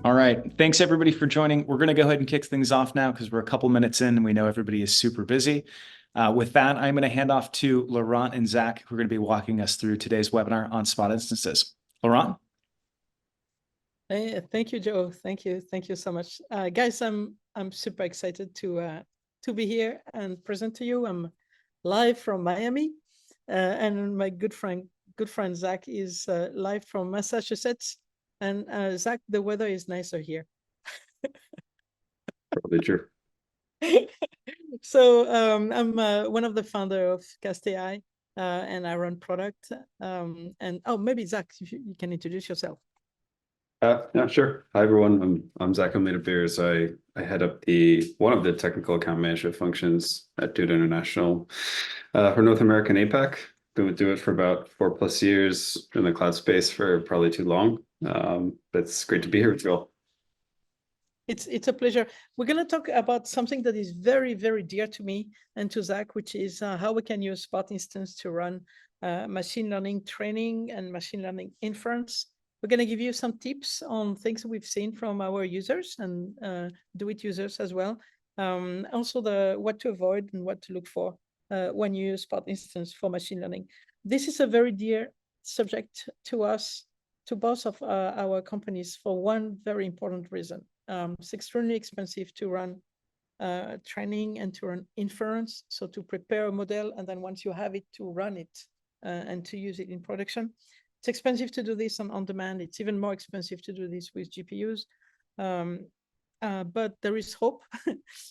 All right. Thanks everybody for joining. We're going to go ahead and kick things off now because we're a couple minutes in and we know everybody is super busy. With that, I'm going to hand off to Laurent and Zach, who are going to be walking us through today's webinar on spot instances. Laurent? Hey, thank you, Joe. Thank you so much, guys. I'm super excited to be here and present to you. I'm live from Miami, and my good friend Zach is live from Massachusetts. And Zach, the weather is nicer here. Probably true. So I'm one of the founder of Cast AI, and I run product. And maybe Zach, you can introduce yourself. Yeah, sure. Hi everyone. I'm Zach Almeida-Beers. I head up one of the technical account management functions at DoiT International for North America and APAC. Been with DoiT for about 4+ years in the cloud space for probably too long. But it's great to be here with you all. It's a pleasure. We're going to talk about something that is very, very dear to me and to Zach, which is how we can use Spot Instance to run machine learning training and machine learning inference. We're going to give you some tips on things we've seen from our users and DoiT users as well. Also, what to avoid and what to look for when you use Spot Instance for machine learning. This is a very dear subject to us, to both of our companies, for one very important reason. It's extremely expensive to run training and to run inference. So to prepare a model, and then once you have it, to run it and to use it in production. It's expensive to do this on demand. It's even more expensive to do this with GPUs. But there is hope.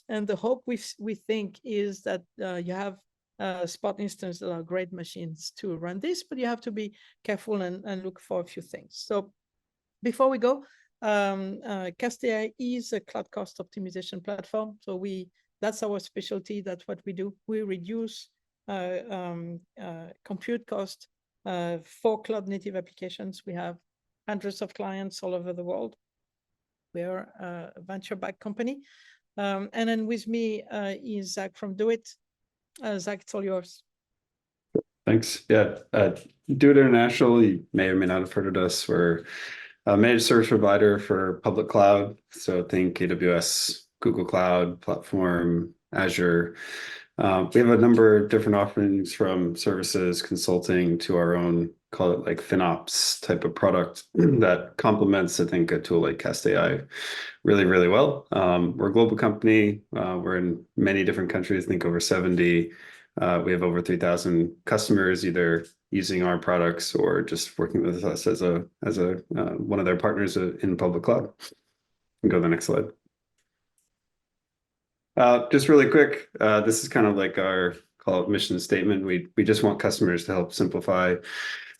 And the hope we think is that you have Spot Instance that are great machines to run this, but you have to be careful and look for a few things. So before we go, Cast AI is a cloud cost optimization platform. So that's our specialty. That's what we do. We reduce compute cost for cloud native applications. We have hundreds of clients all over the world. We are a venture-backed company. And then with me is Zach from DoiT. Zach, it's all yours. Thanks. Yeah, DoiT International, you may or may not have heard of us. We're a managed service provider for public cloud. So think AWS, Google Cloud Platform, Azure. We have a number of different offerings from services, consulting to our own, call it like FinOps type of product that complements, I think, a tool like Cast AI really, really well. We're a global company. We're in many different countries, I think over 70. We have over 3,000 customers, either using our products or just working with us as one of their partners in public cloud. And go to the next slide. Just really quick, this is kind of like our call it mission statement. We just want customers to help simplify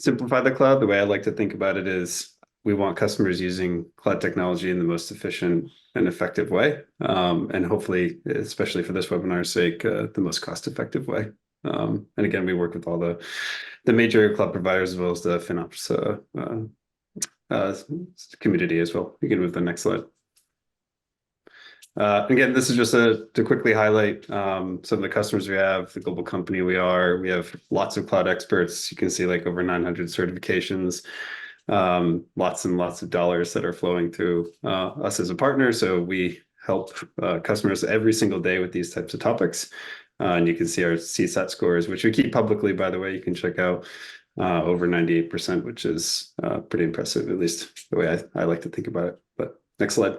the cloud. The way I like to think about it is we want customers using cloud technology in the most efficient and effective way, and hopefully, especially for this webinar's sake, the most cost-effective way. And again, we work with all the major cloud providers as well as the FinOps community as well. You can move to the next slide. Again, this is just to quickly highlight some of the customers we have, the global company we are. We have lots of cloud experts. You can see like over 900 certifications, lots and lots of dollars that are flowing through us as a partner. So we help customers every single day with these types of topics. And you can see our CSAT scores, which we keep publicly, by the way. You can check out over 98%, which is pretty impressive, at least the way I like to think about it. But next slide.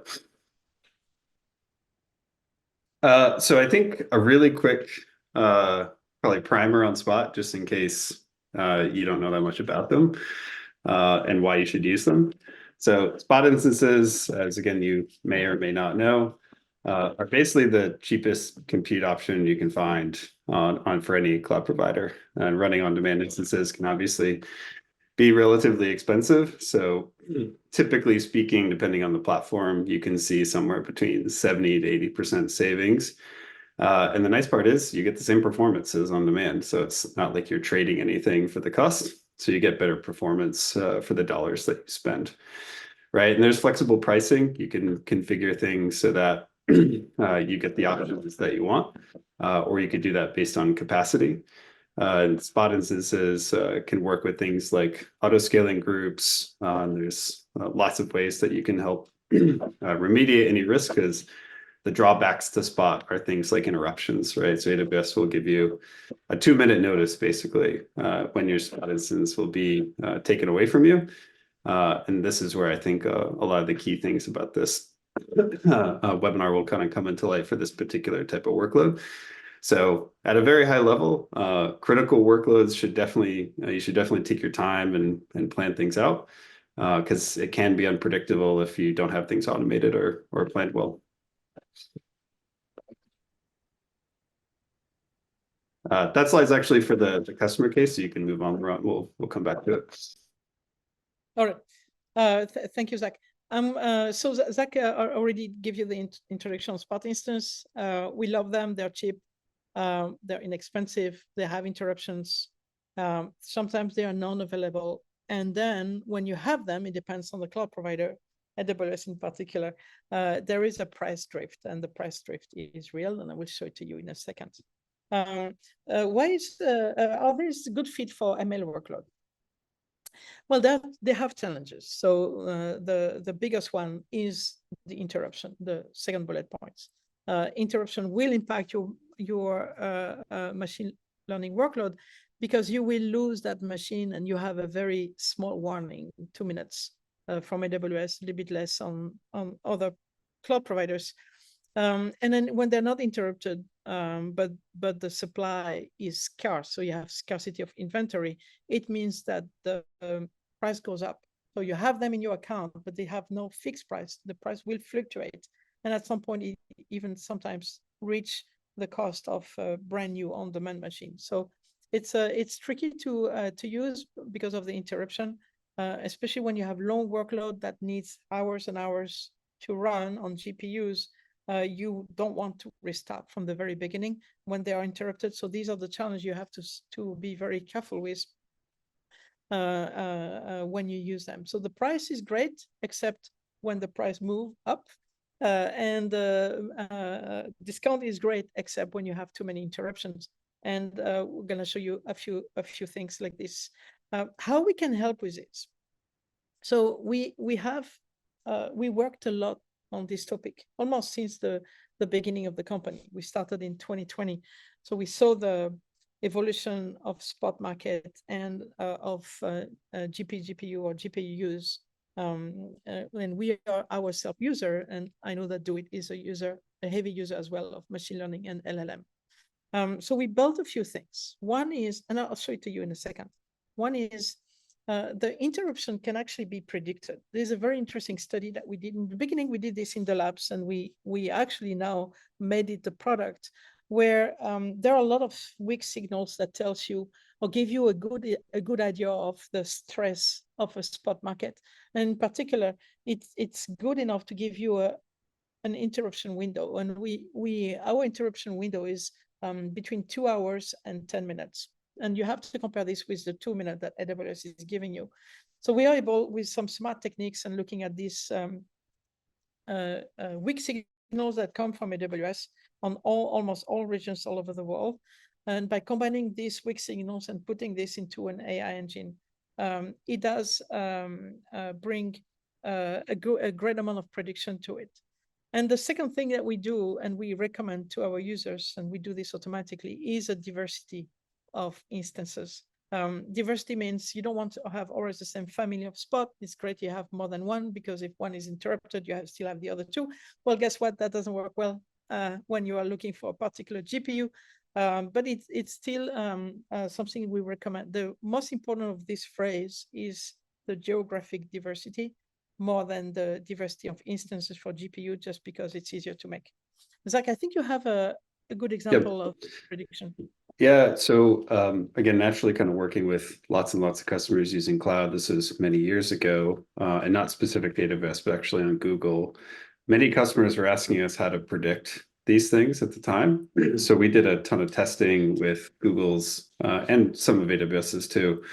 So I think a really quick, probably primer on Spot, just in case you don't know that much about them and why you should use them. So Spot instances, as again, you may or may not know, are basically the cheapest compute option you can find on for any cloud provider. And running on-demand instances can obviously be relatively expensive. So typically speaking, depending on the platform, you can see somewhere between 70 to 80% savings. And the nice part is you get the same performance as on demand. So it's not like you're trading anything for the cost. So you get better performance for the dollars that you spend, right? And there's flexible pricing. You can configure things so that you get the options that you want, or you could do that based on capacity. And Spot instances can work with things like auto-scaling groups. There's lots of ways that you can help remediate any risk, because the drawbacks to Spot are things like interruptions, right? So AWS will give you a 2-minute notice, basically, when your Spot instance will be taken away from you. And this is where I think a lot of the key things about this webinar will kind of come into light for this particular type of workload. So at a very high level, critical workloads should definitely, you should definitely take your time and plan things out, because it can be unpredictable if you don't have things automated or planned well. That slide's actually for the customer case, so you can move on. We'll come back to it. All right. Thank you, Zach. So Zach already gave you the introduction of Spot instance. We love them. They're cheap. They're inexpensive. They have interruptions. Sometimes they are non-available. And then when you have them, it depends on the cloud provider, AWS in particular, there is a price drift, and the price drift is real, and I will show it to you in a second. Why is are these good fit for ML workload? Well, they have challenges. So the biggest one is the interruption, the second bullet points. Interruption will impact your machine learning workload, because you will lose that machine and you have a very small warning, 2 minutes from AWS, a little bit less on other cloud providers. And then when they're not interrupted, but the supply is scarce, so you have scarcity of inventory, it means that the price goes up. So you have them in your account, but they have no fixed price. The price will fluctuate. And at some point, it even sometimes reach the cost of a brand new on-demand machine. So it's tricky to use because of the interruption, especially when you have long workload that needs hours and hours to run on GPUs. You don't want to restart from the very beginning when they are interrupted. So these are the challenges you have to be very careful with when you use them. So the price is great, except when the price move up. And discount is great, except when you have too many interruptions. And we're going to show you a few things like this. How we can help with this. So we worked a lot on this topic almost since the beginning of the company. We started in 2020. So we saw the evolution of spot market and of GPU or GPU use. And we are ourselves user, and I know that DoiT is a heavy user as well of machine learning and LLM. So we built a few things. One is, and I'll show it to you in a second. One is the interruption can actually be predicted. There's a very interesting study that we did in the beginning. We did this in the labs, and we actually now made it the product, where there are a lot of weak signals that tells you or give you a good idea of the stress of a spot market. And in particular, it's good enough to give you an interruption window. And our interruption window is between 2 hours and 10 minutes. And you have to compare this with the 2 minutes that AWS is giving you. So we are able, with some smart techniques and looking at these weak signals that come from AWS on almost all regions all over the world. And by combining these weak signals and putting this into an AI engine, it does bring a great amount of prediction to it. And the second thing that we do, and we recommend to our users, and we do this automatically, is a diversity of instances. Diversity means you don't want to have always the same family of spot. It's great you have more than one, because if one is interrupted, you still have the other two. Well, guess what? That doesn't work well when you are looking for a particular GPU. But it's still something we recommend. The most important of this phrase is the geographic diversity, more than the diversity of instances for GPU, just because it's easier to make. Zach, I think you have a good example of prediction. Yeah, so again, naturally kind of working with lots and lots of customers using cloud. This is many years ago, and not specific to AWS, but actually on Google. Many customers were asking us how to predict these things at the time. So we did a ton of testing with Google's and some of AWS's too.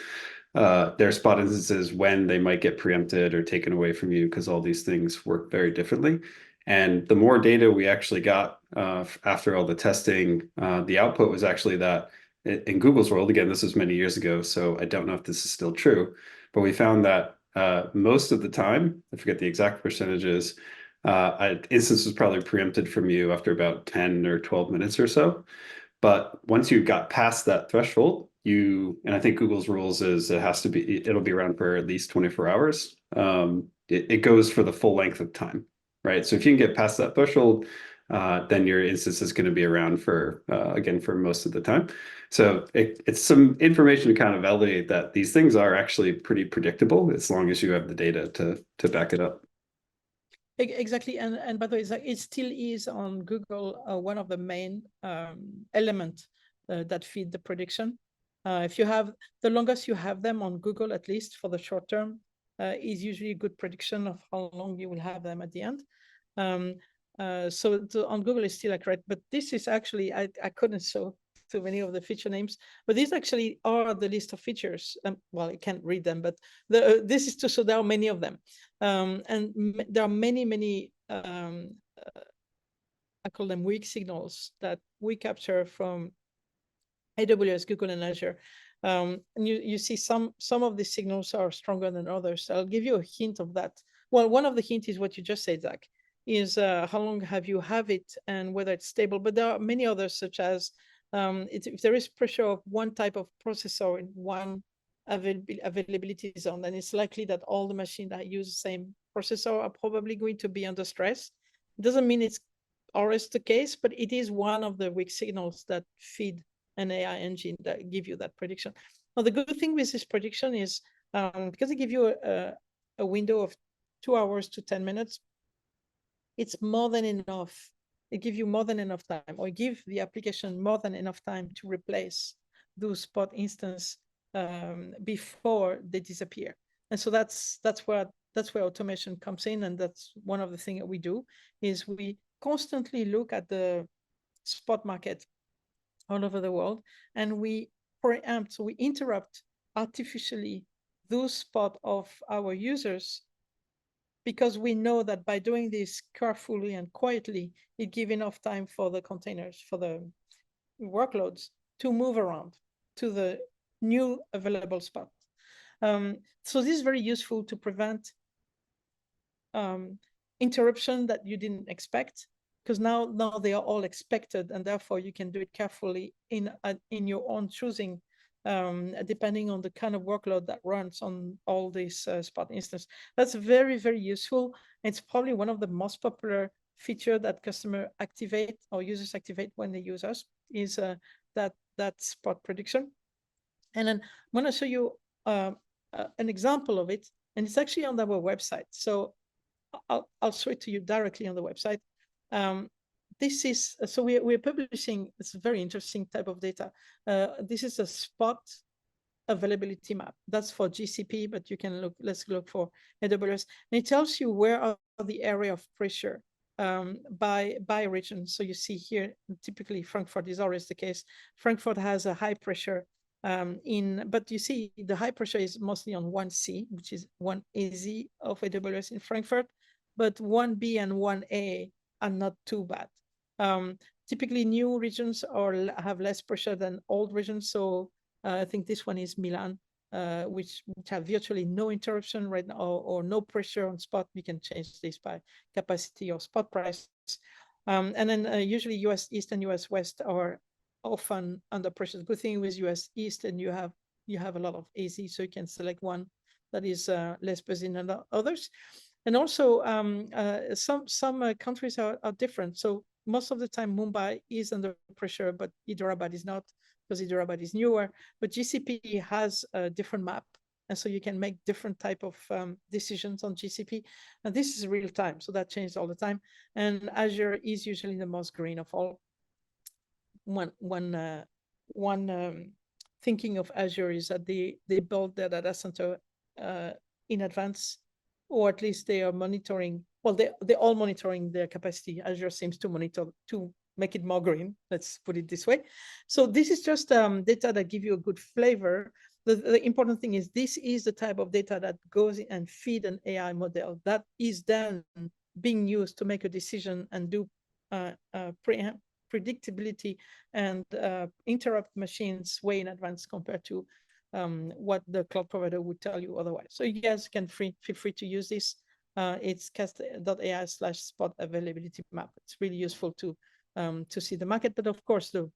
Their spot instances, when they might get preempted or taken away from you, because all these things work very differently. And the more data we actually got after all the testing, the output was actually that in Google's world, again, this was many years ago, so I don't know if this is still true, but we found that most of the time, I forget the exact percentages, instance was probably preempted from you after about 10 or 12 minutes or so. But once you got past that threshold, and I think Google's rules is it'll be around for at least 24 hours. It goes for the full length of time, right? So if you can get past that threshold, then your instance is going to be around for, again, for most of the time. So it's some information to kind of validate that these things are actually pretty predictable as long as you have the data to back it up. Exactly, and by the way, it still is on Google one of the main elements that feed the prediction. If you have the longest you have them on Google, at least for the short term, is usually a good prediction of how long you will have them at the end. So on Google is still accurate, but this is actually I couldn't show too many of the feature names, but these actually are the list of features. Well, I can't read them, but this is to show there are many of them. And there are many, I call them weak signals that we capture from AWS, Google, and Azure. And you see some of these signals are stronger than others. I'll give you a hint of that. Well, one of the hints is what you just said, Zach, is how long have you have it and whether it's stable. But there are many others, such as if there is pressure of one type of processor in one availability zone, then it's likely that all the machines that use the same processor are probably going to be under stress. It doesn't mean it's always the case, but it is one of the weak signals that feed an AI engine that give you that prediction. Now, the good thing with this prediction is because they give you a window of 2 hours to 10 minutes, it's more than enough. It gives you more than enough time, or give the application more than enough time to replace those spot instances before they disappear. And so that's where automation comes in, and that's one of the things that we do is we constantly look at the spot market all over the world, and we preempt, so we interrupt artificially those spot of our users, because we know that by doing this carefully and quietly, it gives enough time for the containers, for the workloads to move around to the new available spot. So this is very useful to prevent interruption that you didn't expect, because now they are all expected, and therefore you can do it carefully in your own choosing, depending on the kind of workload that runs on all these spot instances. That's very, very useful. It's probably one of the most popular feature that customer activate or users activate when they use us, is that spot prediction. And then I'm going to show you an example of it, and it's actually on our website. So I'll show it to you directly on the website. This is, so we're publishing, it's a very interesting type of data. This is a spot availability map. That's for GCP, but you can look, let's look for AWS. And it tells you where are the area of pressure by region. So you see here, typically Frankfurt is always the case. Frankfurt has a high pressure but you see the high pressure is mostly on 1C, which is 1AZ of AWS in Frankfurt, but 1B and 1A are not too bad. Typically new regions have less pressure than old regions. So I think this one is Milan, which have virtually no interruption right now, or no pressure on spot. We can change this by capacity or spot price. And then usually US East and US West are often under pressure. The good thing with US East, and you have a lot of AZ, so you can select one that is less busy than others. And also some countries are different. So most of the time Mumbai is under pressure, but Hyderabad is not, because Hyderabad is newer. But GCP has a different map, and so you can make different type of decisions on GCP. And this is real time, so that changes all the time. And Azure is usually the most green of all. One thinking of Azure is that they build their data center in advance, or at least they are monitoring. Well, they're all monitoring their capacity. Azure seems to monitor to make it more green. Let's put it this way. So this is just data that give you a good flavor. The important thing is this is the type of data that goes in and feed an AI model that is then being used to make a decision and do predictability and interrupt machines way in advance compared to what the cloud provider would tell you otherwise. So you guys can feel free to use this. It's cast.ai/spot availability map. It's really useful to see the market. But of course, the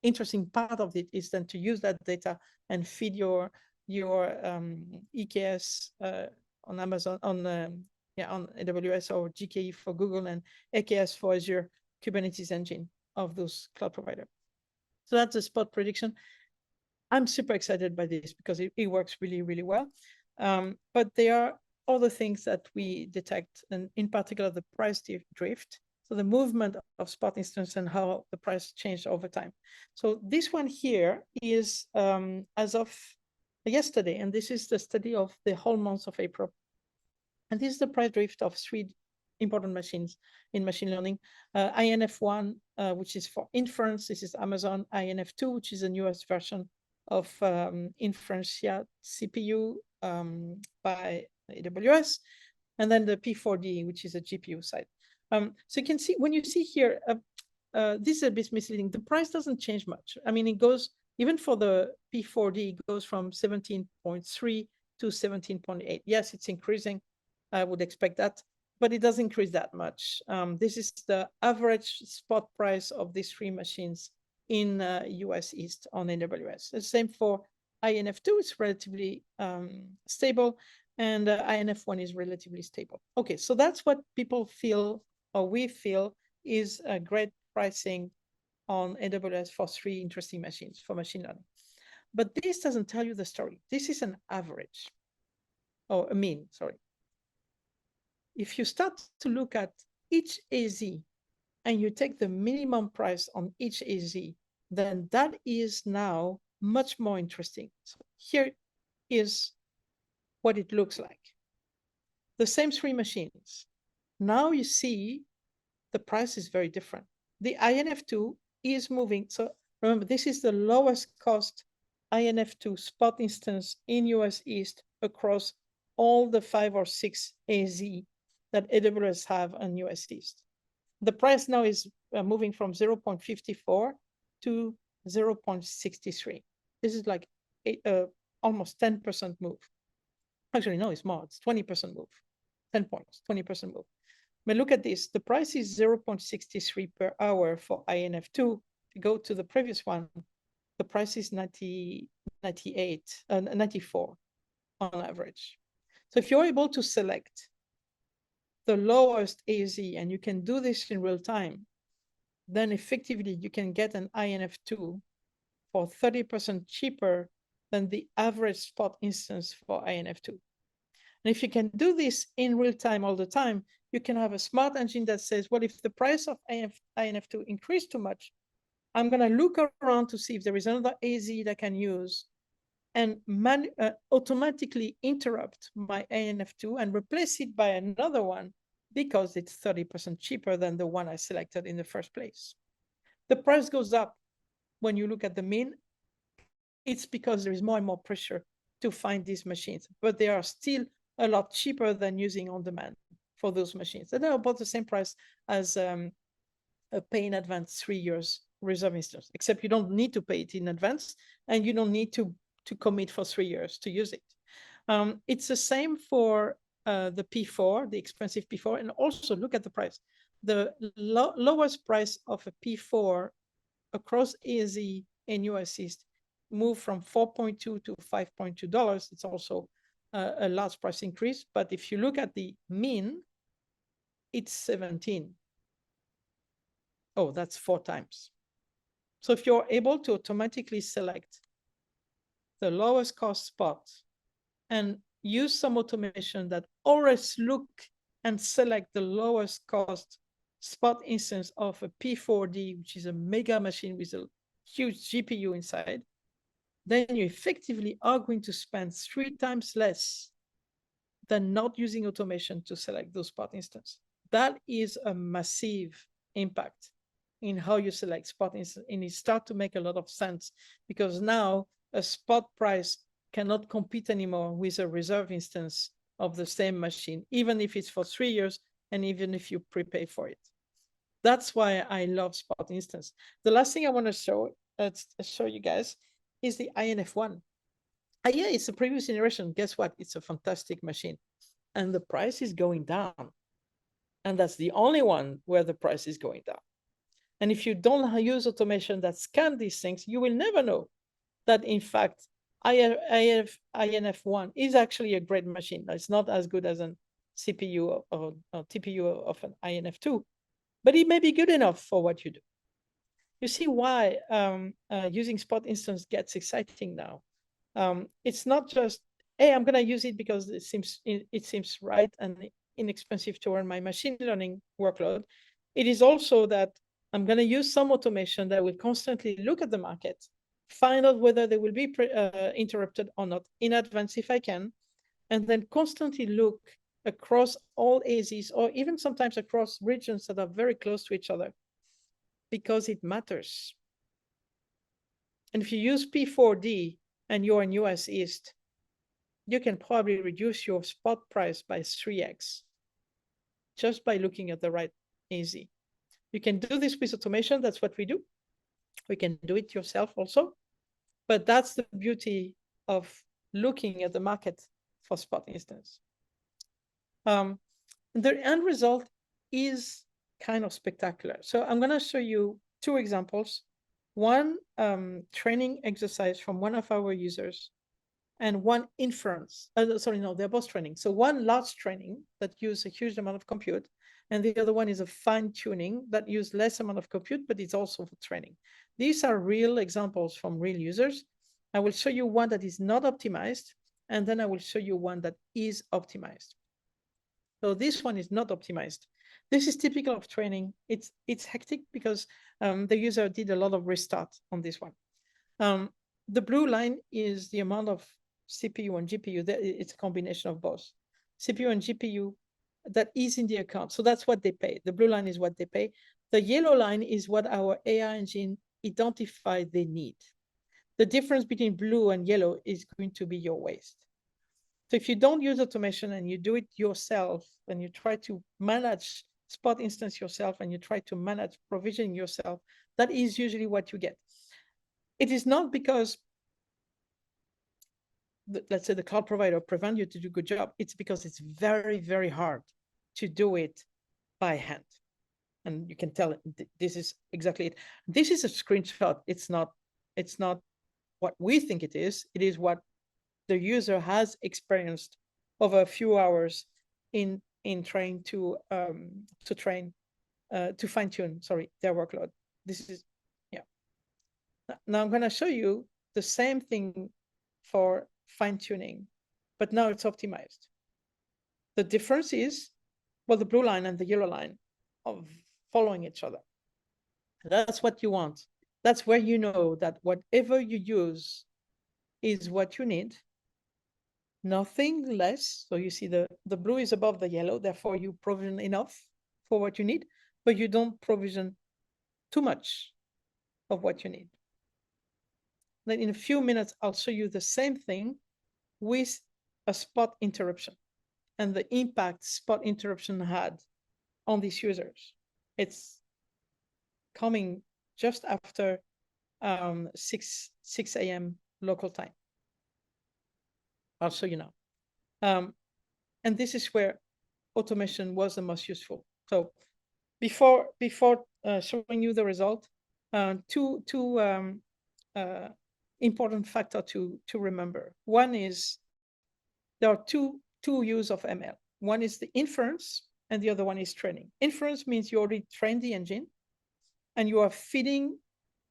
interesting part of it is then to use that data and feed your EKS on Amazon, on AWS, or GKE for Google, and AKS for Azure Kubernetes engine of those cloud provider. So that's a spot prediction. I'm super excited by this because it works really, really well. But there are other things that we detect, and in particular the price drift. So the movement of spot instance and how the price changed over time. So this one here is as of yesterday, and this is the study of the whole month of April. And this is the price drift of 3 important machines in machine learning. INF1, which is for inference. This is Amazon. INF2, which is the newest version of inference CPU by AWS. And then the P4D, which is a GPU side. So you can see, when you see here, this is a bit misleading. The price doesn't change much. I mean, it goes, even for the P4D, it goes from 17.3 to 17.8. Yes, it's increasing. I would expect that, but it doesn't increase that much. This is the average spot price of these 3 machines in US East on AWS. The same for INF2, it's relatively stable, and INF1 is relatively stable. Okay, so that's what people feel, or we feel, is a great pricing on AWS for 3 interesting machines for machine learning. But this doesn't tell you the story. This is an average, or a mean, sorry. If you start to look at each AZ and you take the minimum price on each AZ, then that is now much more interesting. So here is what it looks like. The same 3 machines. Now you see the price is very different. The INF2 is moving. So remember, this is the lowest cost INF2 spot instance in US East across all the 5 or 6 AZ that AWS have on US East. The price now is moving from 0.54 to 0.63. This is like almost 10% move. Actually, no, it's more. It's 20% move. 10 points, 20% move. But look at this. The price is 0.63 per hour for INF2. To go to the previous one, the price is 94 on average. So if you're able to select the lowest AZ, and you can do this in real time, then effectively you can get an INF2 for 30% cheaper than the average spot instance for INF2. And if you can do this in real time all the time, you can have a smart engine that says, well, if the price of INF2 increased too much, I'm going to look around to see if there is another AZ that I can use and automatically interrupt my INF2 and replace it by another one because it's 30% cheaper than the one I selected in the first place. The price goes up when you look at the mean. It's because there is more and more pressure to find these machines, but they are still a lot cheaper than using on demand for those machines. And they're about the same price as a pay in advance 3 years reserve instance, except you don't need to pay it in advance and you don't need to commit for 3 years to use it. It's the same for the P4, the expensive P4, and also look at the price. The lowest price of a P4 across AZ in US East moved from $4.2 to $5.2. It's also a large price increase, but if you look at the mean, it's 17. Oh, that's 4 times. So if you're able to automatically select the lowest cost spot and use some automation that always look and select the lowest cost spot instance of a P4D, which is a mega machine with a huge GPU inside, then you effectively are going to spend 3 times less than not using automation to select those spot instance. That is a massive impact in how you select spot instance, and it starts to make a lot of sense because now a spot price cannot compete anymore with a reserve instance of the same machine, even if it's for 3 years and even if you prepay for it. That's why I love spot instance. The last thing I want to show you guys is the INF1. Yeah, it's a previous generation. Guess what? It's a fantastic machine. And the price is going down. And that's the only one where the price is going down. And if you don't use automation that scan these things, you will never know that, in fact, INF1 is actually a great machine. It's not as good as a CPU or TPU of an INF2, but it may be good enough for what you do. You see why using Spot Instance gets exciting now. It's not just, hey, I'm going to use it because it seems right and inexpensive to run my machine learning workload. It is also that I'm going to use some automation that will constantly look at the market, find out whether they will be interrupted or not in advance if I can, and then constantly look across all AZs or even sometimes across regions that are very close to each other, because it matters. And if you use P4D and you're in US East, you can probably reduce your spot price by 3x just by looking at the right AZ. You can do this with automation. That's what we do. We can do it yourself also. But that's the beauty of looking at the market for Spot Instance. The end result is kind of spectacular. So I'm going to show you two examples. One training exercise from one of our users, and one inference. Sorry, no, they're both training. So one large training that use a huge amount of compute, and the other one is a fine tuning that use less amount of compute, but it's also for training. These are real examples from real users. I will show you one that is not optimized, and then I will show you one that is optimized. So this one is not optimized. This is typical of training. It's hectic because the user did a lot of restart on this one. The blue line is the amount of CPU and GPU. It's a combination of both. CPU and GPU that is in the account. So that's what they pay. The blue line is what they pay. The yellow line is what our AI engine identified they need. The difference between blue and yellow is going to be your waste. So if you don't use automation and you do it yourself, and you try to manage Spot Instance yourself, and you try to manage provisioning yourself, that is usually what you get. It is not because, let's say, the cloud provider prevent you to do a good job. It's because it's very, very hard to do it by hand. And you can tell this is exactly it. This is a screenshot. It's not what we think it is. It is what the user has experienced over a few hours in trying to fine tune, their workload. This is, yeah. Now I'm going to show you the same thing for fine tuning, but now it's optimized. The difference is, well, the blue line and the yellow line of following each other. That's what you want. That's where you know that whatever you use is what you need. Nothing less. So you see the blue is above the yellow, therefore you provision enough for what you need, but you don't provision too much of what you need. Then in a few minutes, I'll show you the same thing with a spot interruption and the impact spot interruption had on these users. It's coming just after 6 a.m. local time. I'll show you now. And this is where automation was the most useful. So before showing you the result, two important factor to remember. One is there are two use of ML. One is the inference, and the other one is training. Inference means you already trained the engine, and you are feeding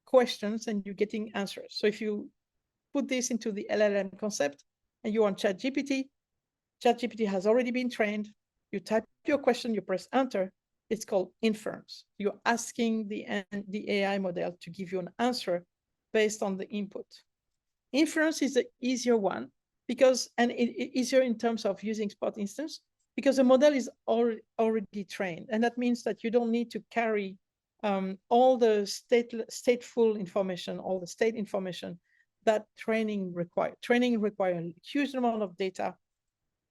questions and you're getting answers. So if you put this into the LLM concept and you're on ChatGPT, ChatGPT has already been trained. You type your question, you press enter. It's called inference. You're asking the AI model to give you an answer based on the input. Inference is the easier one because, and easier in terms of using Spot Instance, because the model is already trained. And that means that you don't need to carry all the stateful information, all the state information that training requires. Training requires a huge amount of data,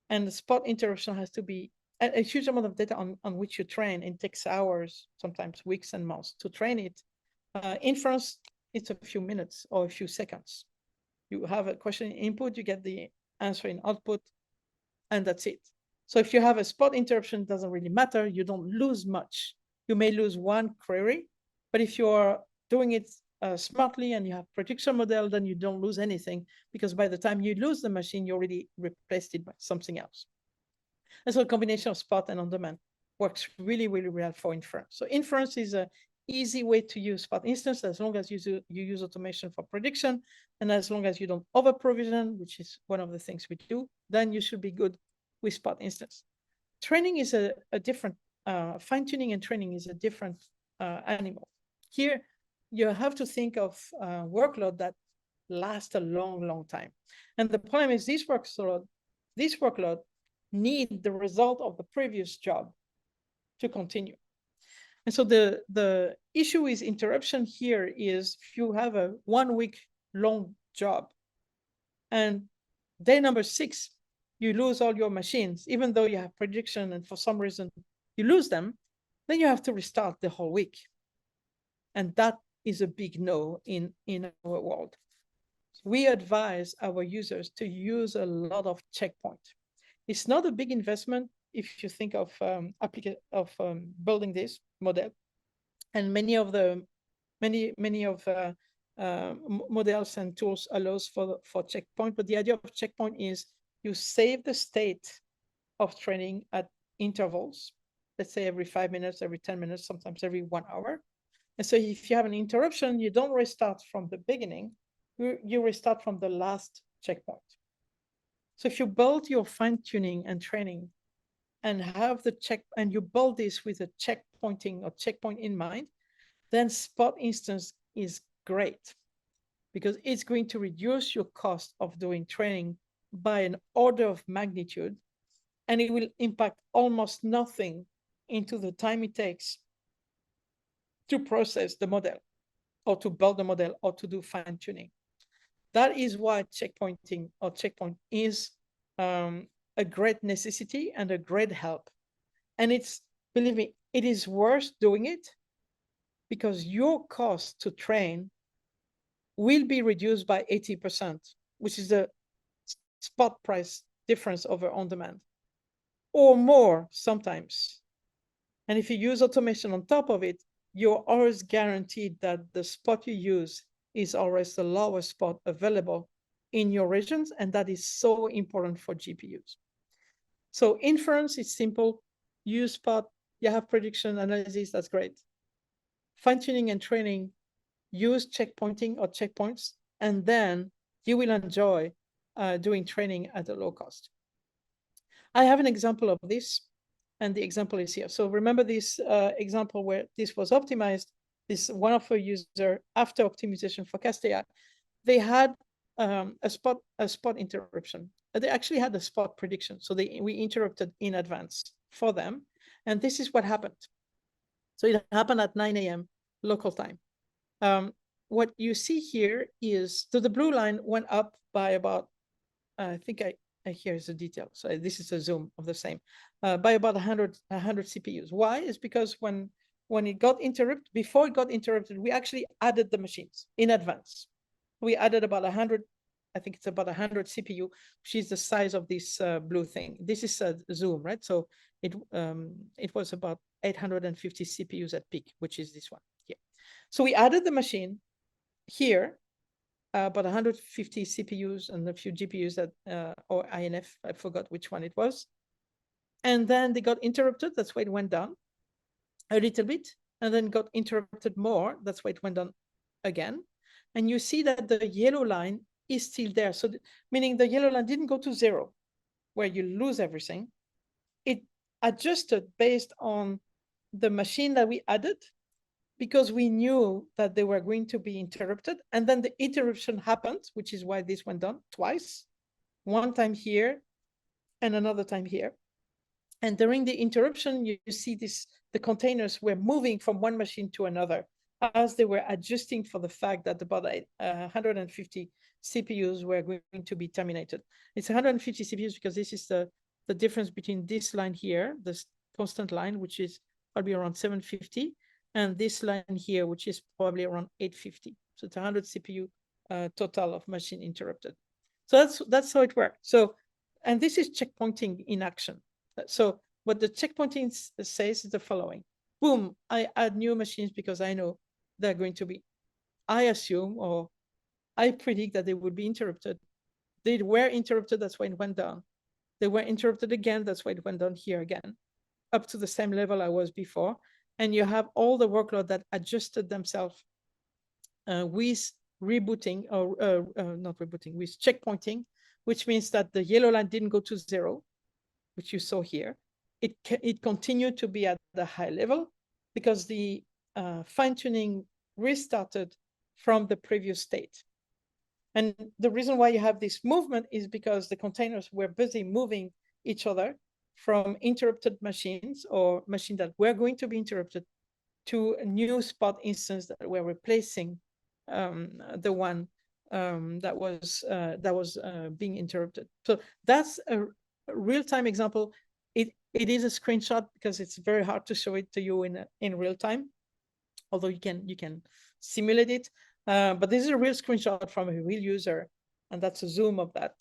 and the spot interruption has to be a huge amount of data on which you train. It takes hours, sometimes weeks and months to train it. Inference, it's a few minutes or a few seconds. You have a question in input, you get the answer in output, and that's it. So if you have a spot interruption, it doesn't really matter. You don't lose much. You may lose one query, but if you are doing it smartly and you have prediction model, then you don't lose anything, because by the time you lose the machine, you already replaced it by something else. And so a combination of spot and on-demand works really, really well for inference. So inference is a easy way to use spot instance, as long as you use automation for prediction, and as long as you don't over provision, which is one of the things we do, then you should be good with spot instance. Training is a different, fine-tuning and training is a different animal. Here, you have to think of workload that last a long, long time. And the problem is this workload need the result of the previous job to continue. And so the issue with interruption here is if you have a 1 week long job and day number 6, you lose all your machines, even though you have prediction and for some reason you lose them, then you have to restart the whole week. And that is a big no in our world. We advise our users to use a lot of checkpoint. It's not a big investment if you think of building this model, and many of models and tools allows for checkpoint. But the idea of checkpoint is you save the state of training at intervals. Let's say every 5 minutes, every 10 minutes, sometimes every 1 hour. And so if you have an interruption, you don't restart from the beginning. You restart from the last checkpoint. So if you build your fine-tuning and training and have the check, and you build this with a checkpointing or checkpoint in mind, then spot instance is great, because it's going to reduce your cost of doing training by an order of magnitude, and it will impact almost nothing into the time it takes to process the model or to build the model or to do fine-tuning. That is why checkpointing or checkpoint is a great necessity and a great help. And it's, believe me, it is worth doing it because your cost to train will be reduced by 80%, which is the spot price difference over on demand, or more sometimes. And if you use automation on top of it, you're always guaranteed that the spot you use is always the lowest spot available in your regions, and that is so important for GPUs. So inference is simple. Use spot, you have prediction analysis, that's great. Fine-tuning and training, use checkpointing or checkpoints, and then you will enjoy doing training at a low cost. I have an example of this, and the example is here. So remember this example where this was optimized. This one of our user, after optimization for Castilla, they had a spot interruption. They actually had a spot prediction. So we interrupted in advance for them. And this is what happened. So it happened at 9 a.m. local time. What you see here is, so the blue line went up by about, I think here's the detail. So this is a zoom of the same, by about 100 CPUs. Why? Is because when it got interrupted, before it got interrupted, we actually added the machines in advance. We added about 100, I think it's about 100 CPU, which is the size of this blue thing. This is a zoom, right? So it was about 850 CPUs at peak, which is this one here. So we added the machine here, about 150 CPUs and a few GPUs that, or INF, I forgot which one it was. And then they got interrupted, that's why it went down a little bit, and then got interrupted more, that's why it went down again. And you see that the yellow line is still there. So meaning the yellow line didn't go to 0, where you lose everything. It adjusted based on the machine that we added, because we knew that they were going to be interrupted. And then the interruption happened, which is why this went down twice, one time here and another time here. And during the interruption, you see the containers were moving from one machine to another as they were adjusting for the fact that about 150 CPUs were going to be terminated. It's 150 CPUs because this is the difference between this line here, this constant line, which is probably around 750, and this line here, which is probably around 850. So it's 100 CPU total of machine interrupted. So that's how it works. So, and this is checkpointing in action. So what the checkpointing says is the following: boom, I add new machines because I know they're going to be, I assume, or I predict that they would be interrupted. They were interrupted, that's why it went down. They were interrupted again, that's why it went down here again, up to the same level I was before. And you have all the workload that adjusted themselves with rebooting, or not rebooting, with checkpointing, which means that the yellow line didn't go to 0, which you saw here. It continued to be at the high level because the fine-tuning restarted from the previous state. And the reason why you have this movement is because the containers were busy moving each other from interrupted machines or machines that were going to be interrupted to a new spot instance that were replacing the one that was being interrupted. So that's a real-time example. It is a screenshot because it's very hard to show it to you in real time, although you can simulate it. But this is a real screenshot from a real user, and that's a zoom of that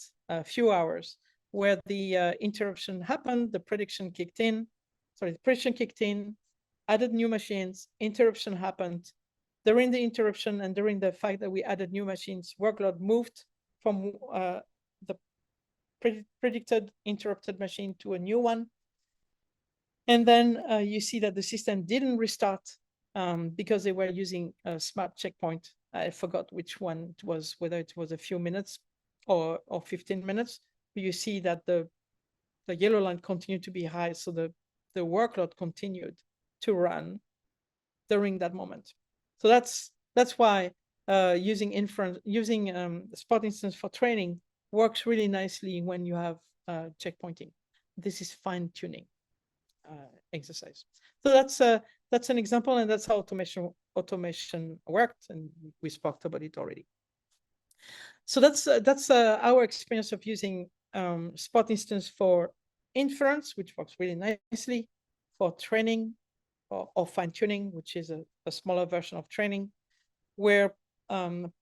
few hours where the interruption happened, the prediction kicked in, added new machines, interruption happened. During the interruption and during the fact that we added new machines, workload moved from the predicted interrupted machine to a new one. And then you see that the system didn't restart because they were using a smart checkpoint. I forgot which one it was, whether it was a few minutes or 15 minutes. But you see that the yellow line continued to be high, so the workload continued to run during that moment. So that's why using inference, using spot instance for training works really nicely when you have checkpointing. This is fine-tuning exercise. So that's an example, and that's how automation worked, and we spoke about it already. So that's our experience of using spot instance for inference, which works really nicely, for training or fine-tuning, which is a smaller version of training, where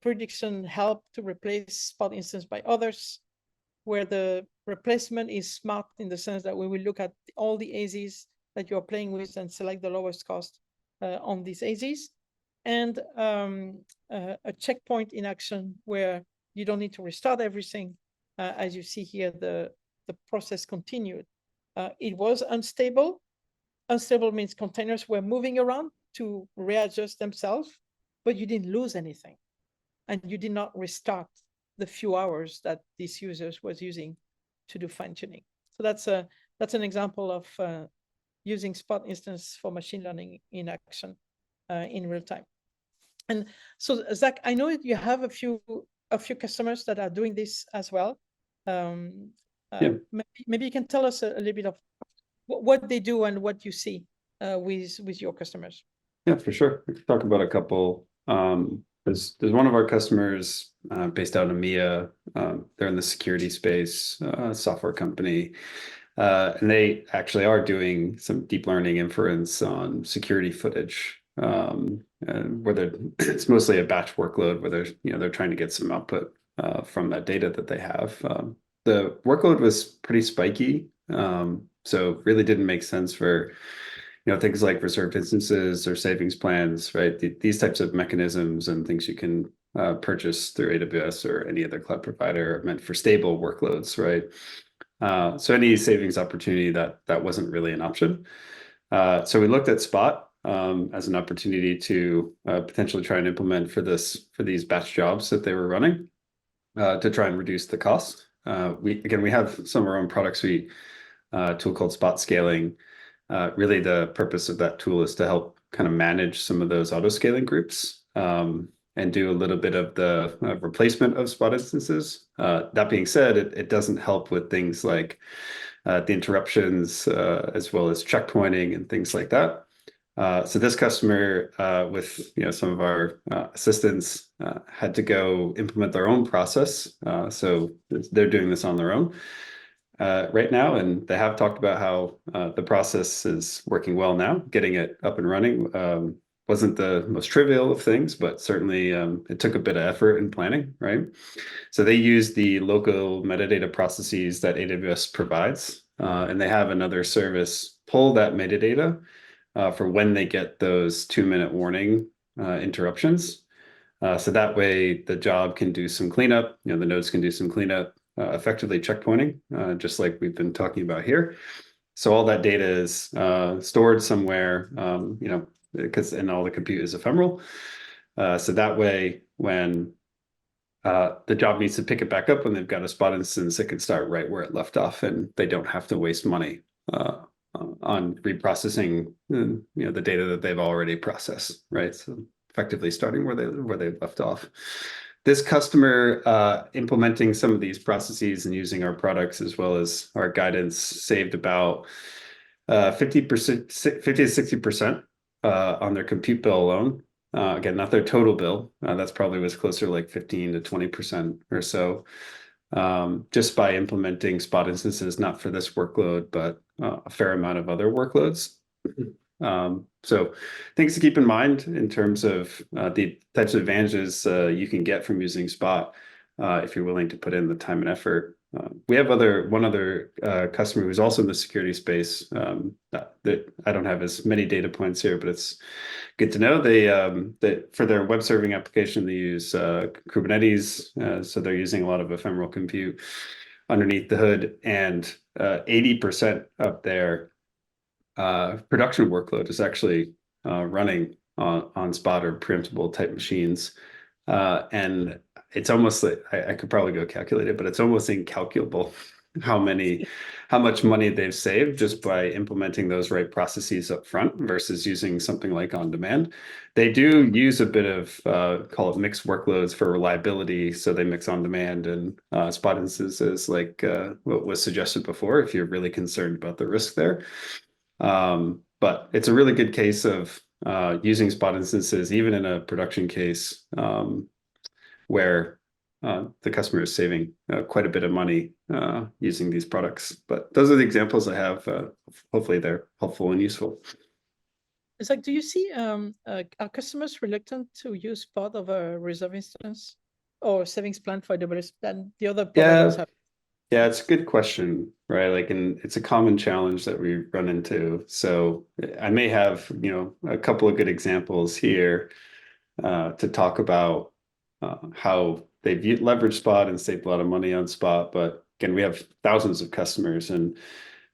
prediction helped to replace spot instance by others, where the replacement is smart in the sense that we will look at all the AZs that you're playing with and select the lowest cost on these AZs, and a checkpoint in action where you don't need to restart everything. As you see here, the process continued. It was unstable. Unstable means containers were moving around to readjust themselves, but you didn't lose anything. And you did not restart the few hours that these users was using to do fine-tuning. So that's an example of using spot instance for machine learning in action in real time. And so, Zach, I know you have a few customers that are doing this as well. Maybe you can tell us a little bit of what they do and what you see with your customers. Yeah, for sure. We can talk about a couple. There's one of our customers based out of EMEA. They're in the security space, software company. And they actually are doing some deep learning inference on security footage, where it's mostly a batch workload where they're trying to get some output from that data that they have. The workload was pretty spiky, so really didn't make sense for things like reserved instances or savings plans, right? These types of mechanisms and things you can purchase through AWS or any other cloud provider are meant for stable workloads, right? So any savings opportunity that wasn't really an option. So we looked at Spot as an opportunity to potentially try and implement for these batch jobs that they were running to try and reduce the cost. We have some of our own product suite, tool called Spot Scaling. Really the purpose of that tool is to help kind of manage some of those auto scaling groups and do a little bit of the replacement of spot instances. That being said, it doesn't help with things like the interruptions as well as checkpointing and things like that. So this customer with some of our assistants had to go implement their own process. So they're doing this on their own right now, and they have talked about how the process is working well now, getting it up and running. wasn't the most trivial of things, but certainly it took a bit of effort in planning, right? So they use the local metadata processes that AWS provides, and they have another service pull that metadata for when they get those 2-minute warning interruptions. So that way the job can do some cleanup, the nodes can do some cleanup, effectively checkpointing, just like we've been talking about here. So all that data is stored somewhere, because and all the compute is ephemeral. So that way, when the job needs to pick it back up when they've got a spot instance, it can start right where it left off, and they don't have to waste money on reprocessing, the data that they've already processed, right? So effectively starting where they left off. This customer implementing some of these processes and using our products as well as our guidance saved about 50% to 60% on their compute bill alone. Again, not their total bill. That's probably was closer to like 15 to 20% or so. Just by implementing spot instances, not for this workload, but a fair amount of other workloads. So things to keep in mind in terms of the types of advantages you can get from using Spot if you're willing to put in the time and effort. We have one other customer who's also in the security space that I don't have as many data points here, but it's good to know. They for their web serving application, they use Kubernetes. So they're using a lot of ephemeral compute underneath the hood, and 80% of their production workload is actually running on Spot or preemptible type machines. And it's almost like I could probably go calculate it, but it's almost incalculable how much money they've saved just by implementing those right processes up front versus using something like on demand. They do use a bit of call it mixed workloads for reliability. So they mix on demand and spot instances like what was suggested before, if you're really concerned about the risk there. But it's a really good case of using spot instances, even in a production case where the customer is saving quite a bit of money using these products. But those are the examples I have. Hopefully they're helpful and useful. It's like, do you see are customers reluctant to use Spot of a reserve instance or savings plan for AWS than the other providers have? Yeah, it's a good question, right? Like, and it's a common challenge that we run into. So I may have, a couple of good examples here to talk about how they've leveraged Spot and saved a lot of money on Spot. But again, we have thousands of customers, and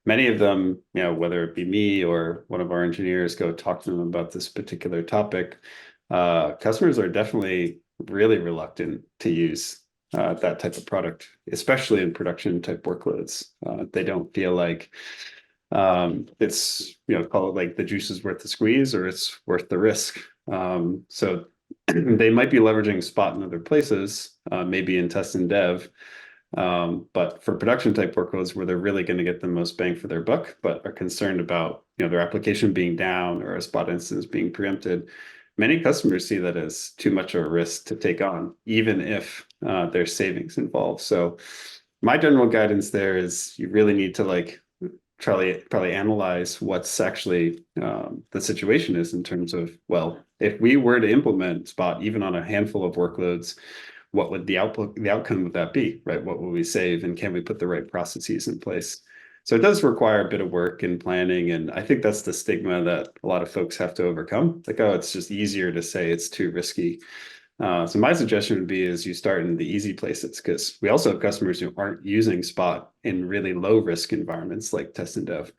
many of them, whether it be me or one of our engineers, go talk to them about this particular topic. Customers are definitely really reluctant to use that type of product, especially in production type workloads. They don't feel like it's, call it like the juice is worth the squeeze or it's worth the risk. So they might be leveraging Spot in other places, maybe in test and dev. But for production type workloads where they're really going to get the most bang for their buck, but are concerned about, their application being down or a Spot instance being preempted, many customers see that as too much of a risk to take on, even if there's savings involved. So my general guidance there is you really need to probably analyze what's actually the situation is in terms of, well, if we were to implement Spot even on a handful of workloads, what would the outcome of that be, right? What will we save, and can we put the right processes in place? So it does require a bit of work and planning, and I think that's the stigma that a lot of folks have to overcome. Like, oh, it's just easier to say it's too risky. So my suggestion would be is you start in the easy places, because we also have customers who aren't using Spot in really low risk environments like test and dev.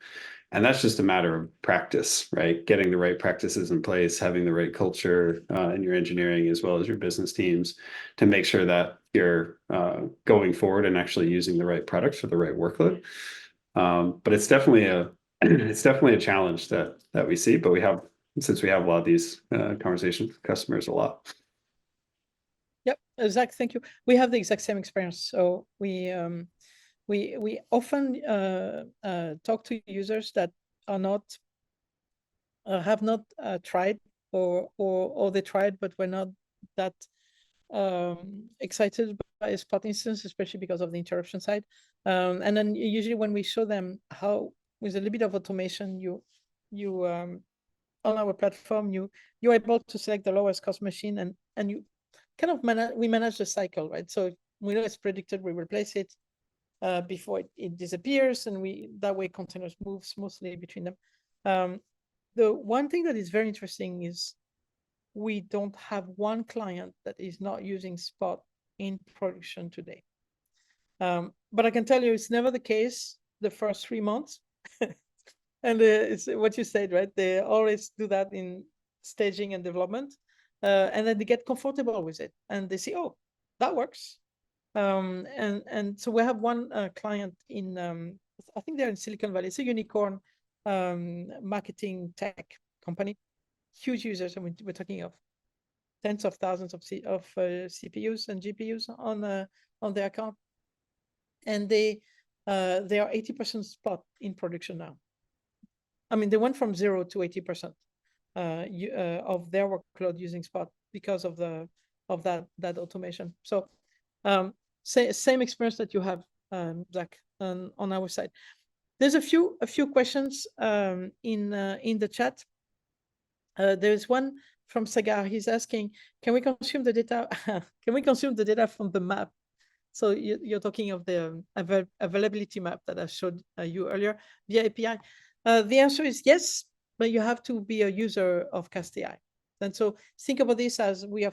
And that's just a matter of practice, right? Getting the right practices in place, having the right culture in your engineering as well as your business teams to make sure that you're going forward and actually using the right product for the right workload. But it's definitely a challenge that we see. But since we have a lot of these conversations with customers a lot. Yep, Zach, thank you. We have the exact same experience. So we often talk to users that are not have not tried or they tried but were not that excited by a Spot instance, especially because of the interruption side. And then usually when we show them how with a little bit of automation you on our platform, you're able to select the lowest cost machine, and you kind of manage the cycle, right? So we know it's predicted, we replace it before it disappears, and that way containers move smoothly between them. The one thing that is very interesting is we don't have one client that is not using Spot in production today. But I can tell you it's never the case the first 3 months. And it's what you said, right? They always do that in staging and development. And then they get comfortable with it and they say, oh, that works. And so we have one client in, I think they're in Silicon Valley. It's a unicorn marketing tech company, huge users. I mean, we're talking of tens of thousands of CPUs and GPUs on their account. And they are 80% Spot in production now. I mean, they went from 0 to 80% of their workload using Spot because of that automation. So same experience that you have, Zach, on our side. There's a few questions in the chat. There's one from Sagar. He's asking, can we consume the data? Can we consume the data from the map? So you're talking of the availability map that I showed you earlier via API. The answer is yes, but you have to be a user of CastAI. And so think about this as we're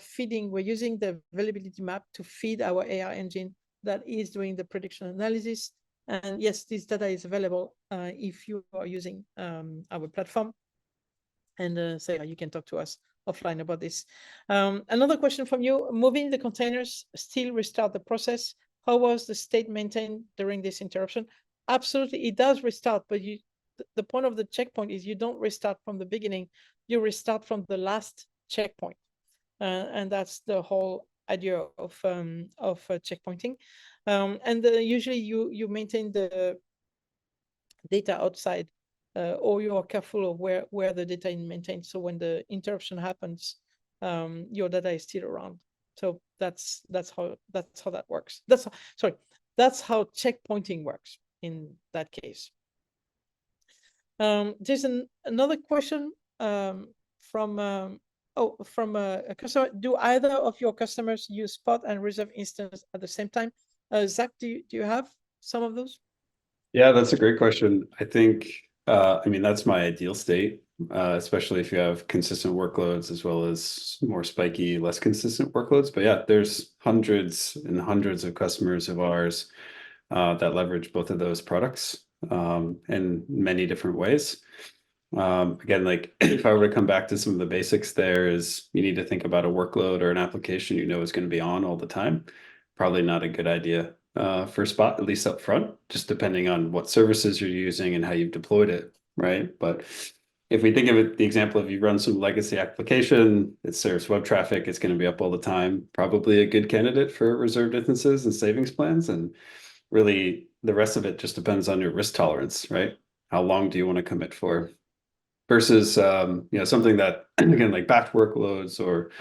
using the availability map to feed our AI engine that is doing the prediction analysis. And yes, this data is available if you are using our platform. And so you can talk to us offline about this. Another question from you: moving the containers still restart the process? How was the state maintained during this interruption? Absolutely, it does restart, but the point of the checkpoint is you don't restart from the beginning, you restart from the last checkpoint. And that's the whole idea of checkpointing. And usually you maintain the data outside, or you are careful of where the data is maintained. So when the interruption happens, your data is still around. So that's how that works. That's how checkpointing works in that case. There's another question from a customer. Do either of your customers use Spot and Reserve instance at the same time? Zach, do you have some of those? Yeah, that's a great question. I think, I mean, that's my ideal state, especially if you have consistent workloads as well as more spiky, less consistent workloads. But yeah, there's hundreds and hundreds of customers of ours that leverage both of those products in many different ways. Again, like if I were to come back to some of the basics, there is you need to think about a workload or an application you know is going to be on all the time. Probably not a good idea for Spot, at least up front, just depending on what services you're using and how you've deployed it, right? But if we think of it, the example of you run some legacy application, it serves web traffic, it's going to be up all the time, probably a good candidate for reserved instances and savings plans. And really, the rest of it just depends on your risk tolerance, right? How long do you want to commit for? Versus, something that, again, like batch workloads or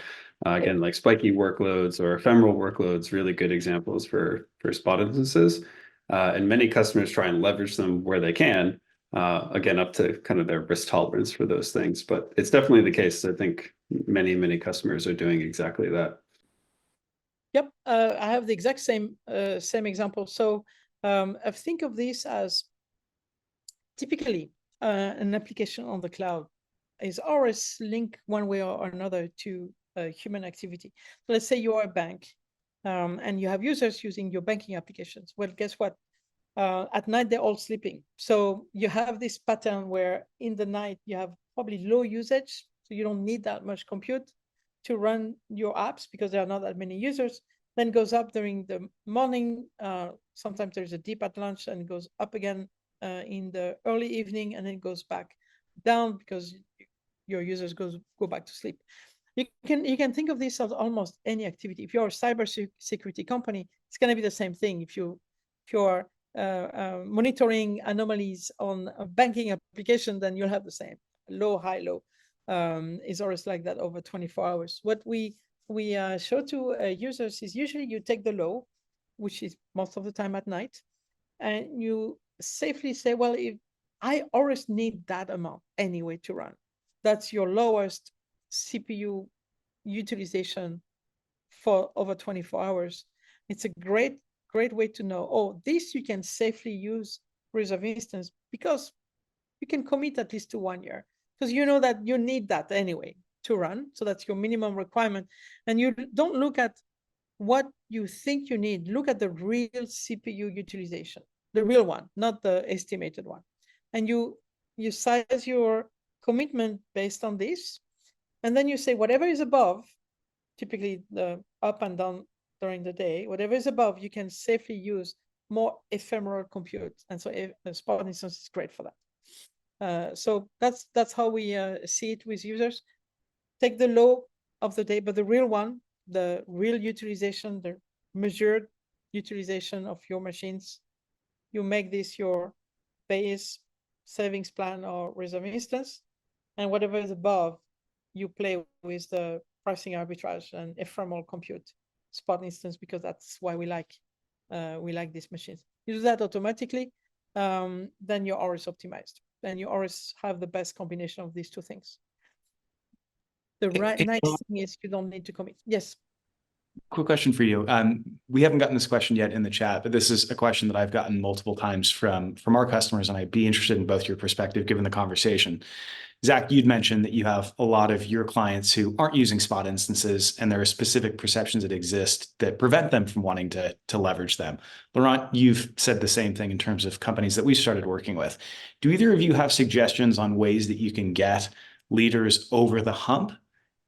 again, like spiky workloads or ephemeral workloads, really good examples for Spot instances. And many customers try and leverage them where they can, again, up to kind of their risk tolerance for those things. But it's definitely the case. I think many customers are doing exactly that. Yep, I have the exact same example. So I think of this as typically an application on the cloud is always linked one way or another to human activity. So let's say you are a bank and you have users using your banking applications. Well, guess what? At night, they're all sleeping. So you have this pattern where in the night, you have probably low usage. So you don't need that much compute to run your apps because there are not that many users. Then goes up during the morning. Sometimes there's a dip at lunch and goes up again in the early evening, and then it goes back down because your users go back to sleep. You can think of this as almost any activity. If you're a cybersecurity company, it's going to be the same thing. If you're monitoring anomalies on a banking application, then you'll have the same low, high, low. Is always like that over 24 hours. What we show to users is usually you take the low, which is most of the time at night, and you safely say, well, if I always need that amount anyway to run. that's your lowest CPU utilization for over 24 hours. It's a great way to know, oh, this you can safely use reserve instance because you can commit at least to 1 year because you know that you need that anyway to run. So that's your minimum requirement. And you don't look at what you think you need. Look at the real CPU utilization, the real one, not the estimated one. And you size your commitment based on this. And then you say whatever is above, typically the up and down during the day, whatever is above, you can safely use more ephemeral compute. And so a Spot instance is great for that. So that's how we see it with users. Take the low of the day, but the real one, the real utilization, the measured utilization of your machines, you make this your base savings plan or reserve instance. And whatever is above, you play with the pricing arbitrage and ephemeral compute Spot instance, because that's why we like these machines. You do that automatically, then you're always optimized, and you always have the best combination of these two things. The nice thing is you don't need to commit. Yes. Quick question for you. We haven't gotten this question yet in the chat, but this is a question that I've gotten multiple times from our customers, and I'd be interested in both your perspective given the conversation. Zach, you'd mentioned that you have a lot of your clients who aren't using Spot instances, and there are specific perceptions that exist that prevent them from wanting to leverage them. Laurent, you've said the same thing in terms of companies that we started working with. Do either of you have suggestions on ways that you can get leaders over the hump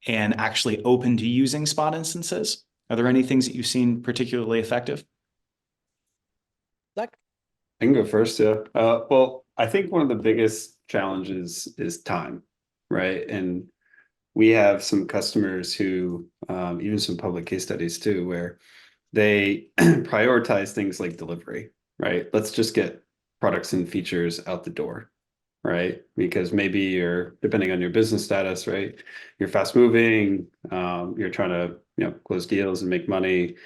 and actually open to using Spot instances? Are there any things that you've seen particularly effective? Zach? I can go first, yeah. Well, I think one of the biggest challenges is time, right? And we have some customers who, even some public case studies too, where they prioritize things like delivery, right? Let's just get products and features out the door, right? Because maybe you're, depending on your business status, right? You're fast moving, you're trying to, close deals and make money,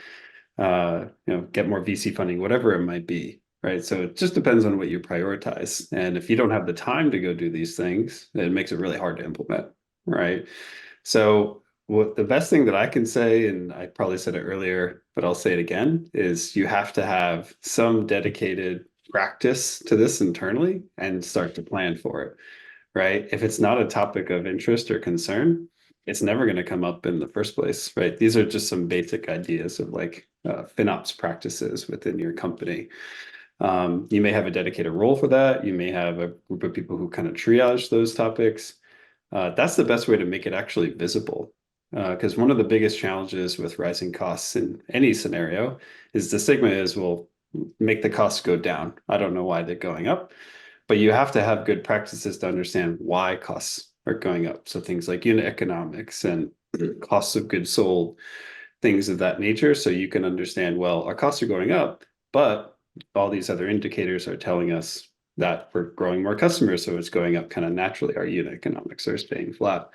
get more VC funding, whatever it might be, right? So it just depends on what you prioritize. And if you don't have the time to go do these things, it makes it really hard to implement, right? So what the best thing that I can say, and I probably said it earlier, but I'll say it again, is you have to have some dedicated practice to this internally and start to plan for it, right? If it's not a topic of interest or concern, it's never going to come up in the first place, right? These are just some basic ideas of like FinOps practices within your company. You may have a dedicated role for that. You may have a group of people who kind of triage those topics. That's the best way to make it actually visible. Because one of the biggest challenges with rising costs in any scenario is the stigma is, well, make the costs go down. I don't know why they're going up, but you have to have good practices to understand why costs are going up. So things like unit economics and costs of goods sold, things of that nature. So you can understand, well, our costs are going up, but all these other indicators are telling us that we're growing more customers. So it's going up kind of naturally. Our unit economics are staying flat.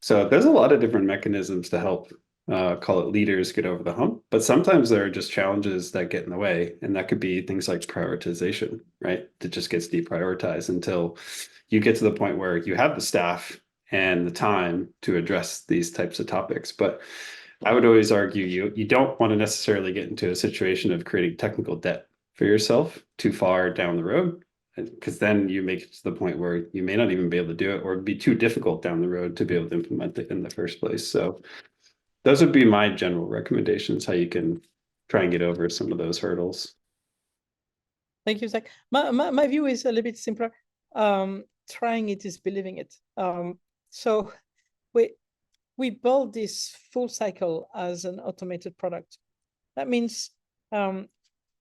So there's a lot of different mechanisms to help call it leaders get over the hump, but sometimes there are just challenges that get in the way, and that could be things like prioritization, right? It just gets deprioritized until you get to the point where you have the staff and the time to address these types of topics. But I would always argue you don't want to necessarily get into a situation of creating technical debt for yourself too far down the road, because then you make it to the point where you may not even be able to do it, or it'd be too difficult down the road to be able to implement it in the first place. So those would be my general recommendations, how you can try and get over some of those hurdles. Thank you, Zach. My view is a little bit simpler. Trying it is believing it. So we build this full cycle as an automated product. That means, I'll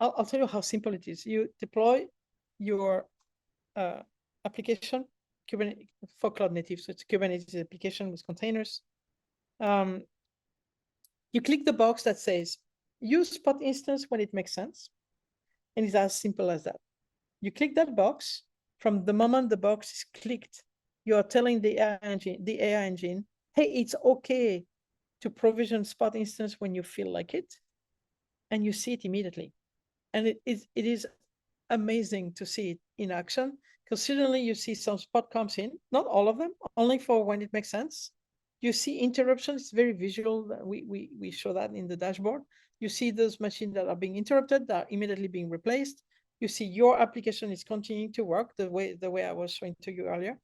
tell you how simple it is. You deploy your application, Kubernetes for cloud native. So it's a Kubernetes application with containers. You click the box that says, use Spot instance when it makes sense. And it's as simple as that. You click that box. From the moment the box is clicked, you are telling the AI engine, hey, it's okay to provision Spot instance when you feel like it. And you see it immediately. And it is amazing to see it in action, Consistently, you see some spot comes in, not all of them, only for when it makes sense. You see interruptions, it's very visual. We show that in the dashboard. You see those machines that are being interrupted, that are immediately being replaced. You see your application is continuing to work the way I was showing to you earlier.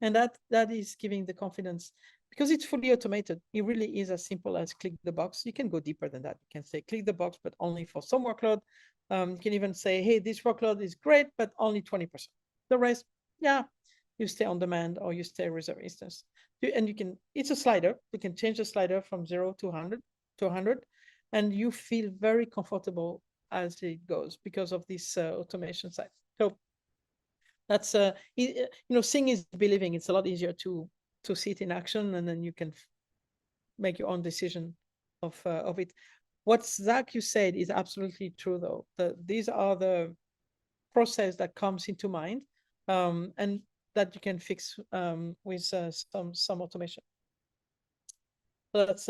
And that is giving the confidence because it's fully automated. It really is as simple as click the box. You can go deeper than that. You can say click the box, but only for some workload. You can even say, hey, this workload is great, but only 20%. The rest, yeah, you stay on demand or you stay reserve instance. And you can, it's a slider. You can change the slider from 0 to 100, and you feel very comfortable as it goes because of this automation side. So that's seeing is believing. It's a lot easier to see it in action, and then you can make your own decision of it. What Zach you said is absolutely true, though. These are the process that comes into mind, and that you can fix with some automation. So that's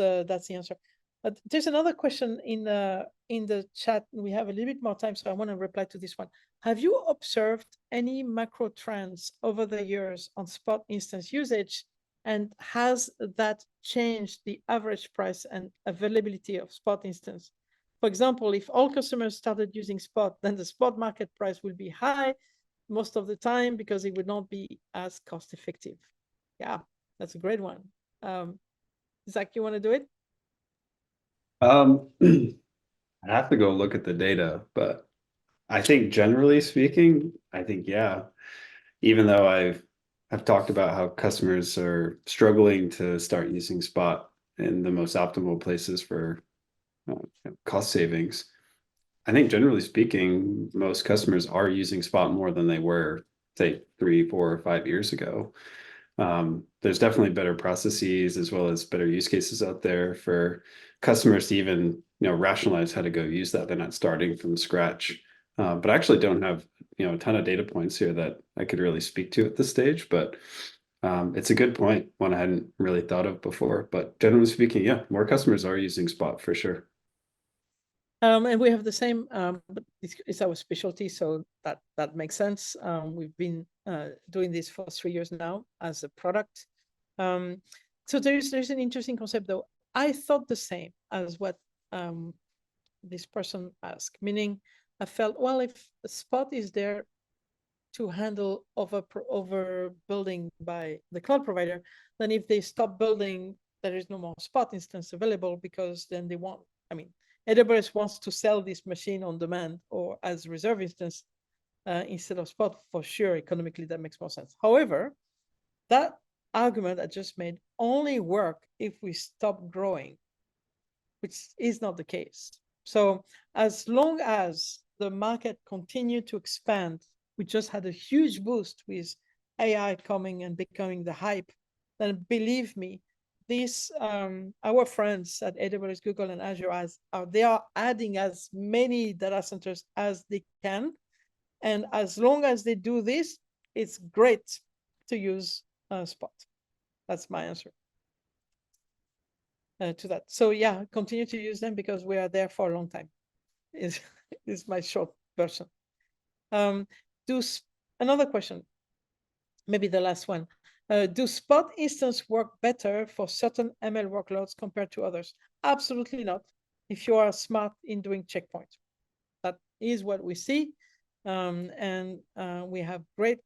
the answer. But there's another question in the chat. We have a little bit more time, so I want to reply to this one. Have you observed any macro trends over the years on Spot instance usage, and has that changed the average price and availability of Spot instance? For example, if all customers started using Spot, then the Spot market price will be high most of the time because it would not be as cost effective. Yeah, that's a great one. Zach, you want to do it? I have to go look at the data, but I think generally speaking, yeah, even though I've talked about how customers are struggling to start using Spot in the most optimal places for cost savings, I think generally speaking, most customers are using Spot more than they were, say, 3, 4, or 5 years ago. There's definitely better processes as well as better use cases out there for customers to even rationalize how to go use that. They're not starting from scratch. But I actually don't have a ton of data points here that I could really speak to at this stage. But it's a good point, one I hadn't really thought of before. But generally speaking, yeah, more customers are using Spot for sure. And we have the same, but it's our specialty, so that makes sense. We've been doing this for 3 years now as a product. So there's an interesting concept, though. I thought the same as what this person asked, meaning I felt, well, if a Spot is there to handle over building by the cloud provider, then if they stop building, there is no more Spot instance available because then they won't. I mean, AWS wants to sell this machine on demand or as reserve instance instead of Spot, for sure. Economically, that makes more sense. However, that argument I just made only work if we stop growing, which is not the case. So as long as the market continued to expand, we just had a huge boost with AI coming and becoming the hype, then believe me, these our friends at AWS, Google, and Azure they are adding as many data centers as they can. And as long as they do this, it's great to use Spot. That's my answer to that. So yeah, continue to use them because we are there for a long time. Is my short version. Another question, maybe the last one. Do Spot instance work better for certain ML workloads compared to others? Absolutely not. If you are smart in doing checkpoints, that is what we see, and we have great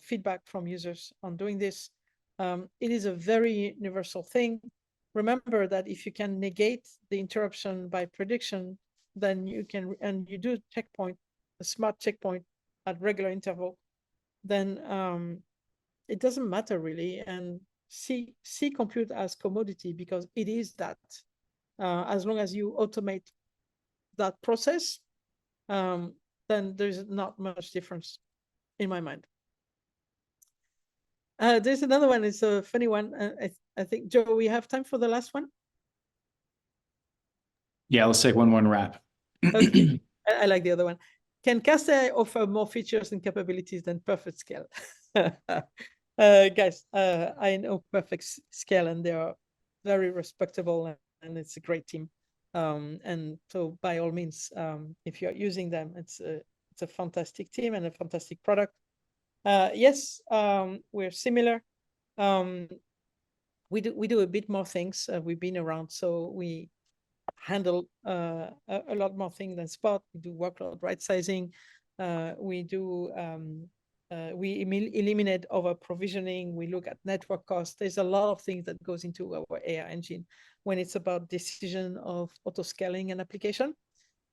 feedback from users on doing this. It is a very universal thing. Remember that if you can negate the interruption by prediction, then you can, and you do checkpoint, a smart checkpoint at regular interval, then it doesn't matter really. And see compute as commodity because it is that. As long as you automate that process, then there's not much difference in my mind. There's another one. It's a funny one. I think, Joe, we have time for the last one. Yeah, let's take one wrap. Okay, I like the other one. Can Cast AI offer more features and capabilities than Perfect Scale? Guys, I know Perfect Scale, and they are very respectable, and it's a great team. And so, by all means, if you're using them, it's It's a fantastic team and a fantastic product. Yes, we're similar. We do a bit more things. We've been around, so we handle a lot more things than Spot. We do workload right sizing. We do eliminate over provisioning. We look at network costs. There's a lot of things that goes into our AI engine when it's about decision of auto scaling an application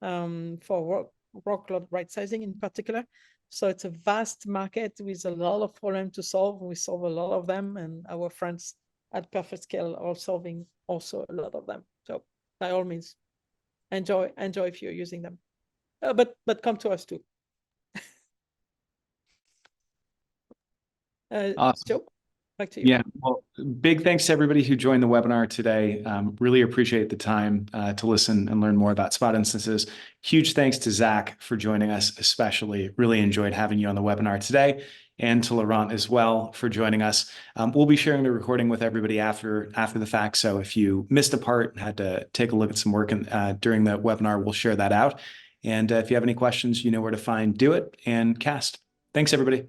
for workload right sizing in particular. So it's a vast market with a lot of problems to solve. We solve a lot of them, and our friends at Perfect Scale are solving also a lot of them. So by all means, enjoy if you're using them, but come to us too. Awesome. Joe, back to you. Yeah, well, big thanks to everybody who joined the webinar today. Really appreciate the time to listen and learn more about Spot instances. Huge thanks to Zach for joining us, especially. Really enjoyed having you on the webinar today, and to Laurent as well for joining us. We'll be sharing the recording with everybody after the fact, so if you missed a part and had to take a look at some work during the webinar, we'll share that out. And if you have any questions, you know where to find DoiT and Cast. Thanks, everybody.